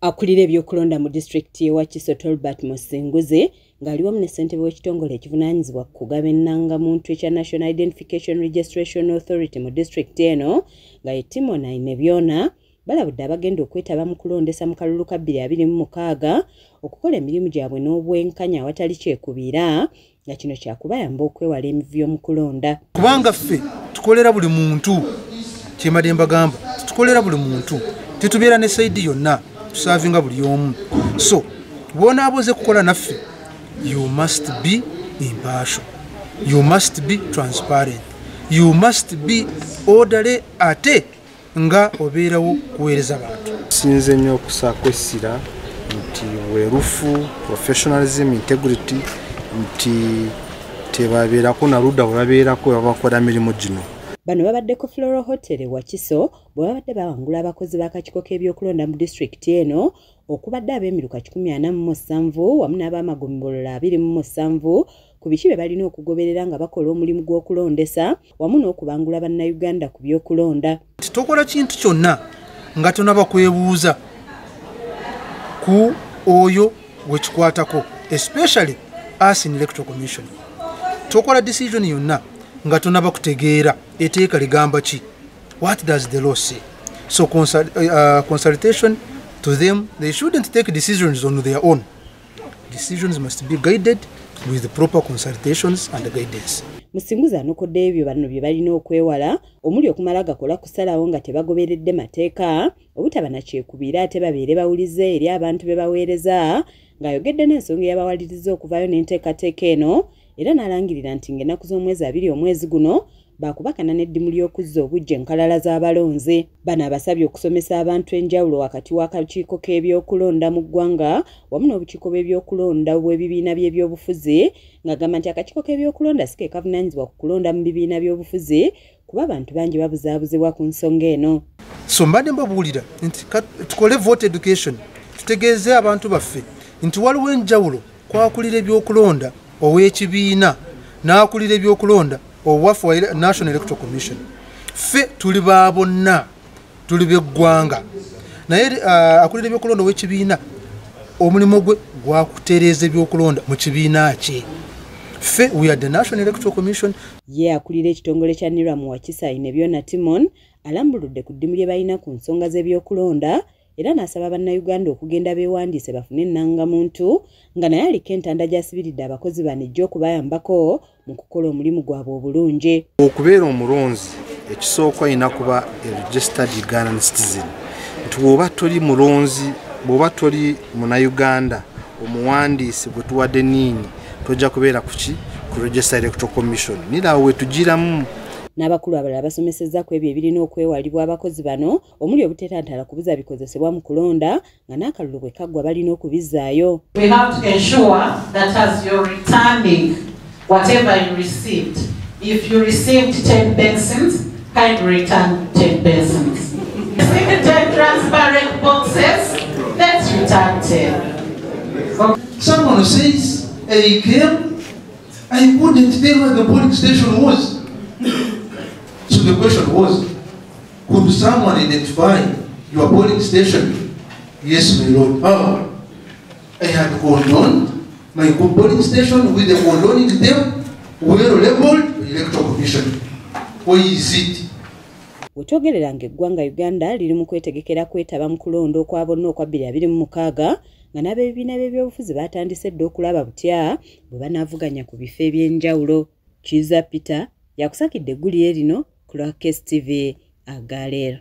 Akulira ebyokulonda mu disitulikiti y'e Wakiso Tolbert Musinguzi ng'ali wamu ne ssentebe w'ekitongole ekivunaanyizibwa ku kugaba ennangamuntu ekya National Identification Registration Authority mu disitulikiti eno nga ye Timon Ainebyona balabudde abagenda okwetaba mu kulondesa mu kalulu ka 2026 okukola emirimu gyabwe n'obwenkanya awatali kyekubiira nga kino kyakubayamba okwewala emivuyo mu kulonda. Kubanga ffe tukolera buli muntu kyemadde mbagamba tukolera buli muntu tetubeera ne sayidi yonna tusavinga buli omu. So wona aboze kukola naffe, you must be impartial, you must be transparent, you must be orderly ate nga obeerawo kuweereza abantu. Sinze nnyo okusakwesira nti weerufu, professionalism, integrity, nti tebabeerako na ludda bwe babeerako babakola mirimu gino. Bano babaddeko Floral Hotel e Wakiso bwe babadde bawangula abakozi b'akakiiko k'ebyokulonda mu disitulikiti eno okubadde ab'emiruka 47 wamu n'ab'amagombolola 27 ku biki bye balina okugoberera nga bakola omulimu gw'okulondesa wamu n'okubangula bannayuganda ku byokulonda. Tokola kintu kyonna nga tonaba kwebuuza ku oyo wekikwatako, especially us in Electoral Commission. Tokola decision yonna nga tonaba kutegeera eteeka ligamba ki. What does the law say? So consultation to them, they shouldn't take decisions on their own. Decisions must be guided with the proper consultations and guidance. Musinguzi anokodde ebyo bano bye balina okwewala omuli okumala gakola kusalawo nga tebagoberedde mateeka obutaba na kyekubiira ate babeere bawulize eri abantu be baweereza ng'ayogedde n'ensonga eyabawaliriza okuvaayo n'enteekateeka eno era n'alangirira nti ng'ennaku z'omwezi 2 omwezi guno baakubakana n'eddimu ly'okuzza obujja enkalala z'abalonzi. Bano abasabye okusomesa abantu enjawulo wakati w'akakiiko k'ebyokulonda mu ggwanga wamu n'obukiiko bw'ebyokulonda bw'ebibiina by'ebyobufuzi ng'agamba nti akakiiko k'ebyokulonda si ke kavunaanyizibwa ku kulonda mu bibiina by'obufuzi kuba abantu bangi babuzaabuzibwa ku nsonga eno. So mbadde mbabuulira nti tukole vote education, tutegeeze abantu baffe nti waliwo enjawulo kwakulira ebyokulonda ow'ekibiina n'akulira ebyokulonda owafu wa National Electoral Commission. Ffe tuli ba bonna, tuli b'eggwanga. Naye akulira ebyokulonda ow'ekibiina omulimu gwe gwakutereeza ebyokulonda mu kibiina kye. Ffe we are the National Electoral Commission. Ye akulira ekitongole kya NIRA mu Wakiso Ainebyona Timon alambuludde ku ddimu lye balina ku nsonga z'ebyokulonda era n'asaba bannayuganda okugenda beewandiise bafune ennangamuntu nga naye aliko entanda gy'asibiridde abakozi bano ejja okubayambako mu kukola omulimu gwabwe obulungi. Okubeera omulonzi ekisooka alina kuba registered Ugandan citizen. Nti bw'oba toli mulonzi, bw'oba toli munnayuganda omuwandiisi gwe tuwadde nniini tojja kubeera ku Register Electoral Commission. Niraawo wetugiramu. N'abakulu abalala basomesezza ku ebyo ebirina okwewalibwa abakozi bano omuli obuteetantala kubuza bikozesebwa mu kulonda nga n'akalulu bwe kaggwa balina okubizzaayo. We have to ensure that as you're returning whatever you received, if you received 10 pencils, kindly return 10 pencils. Received 10 transparent boxes, let's return 10. Someone says, he came, I couldn't tell where the polling station was. So the question was, could someone identify your polling station? Yes, my lord. Oh, I had condoned my polling station with the condoning them were labeled Electoral Commission. Where is it? Wetwogerera ng'eggwanga Uganda liri mu kwetegekera kwetaba mu kulonda okwa bonna okwa 2026 nga n'ab'ebibiina by'ebyobufuzi batandise dda okulaba butya bwe banaavuganya ku bifo eby'enjawulo. Kiza Peter yakusakidde eggulire lino ku Lwakes TV Agaleero.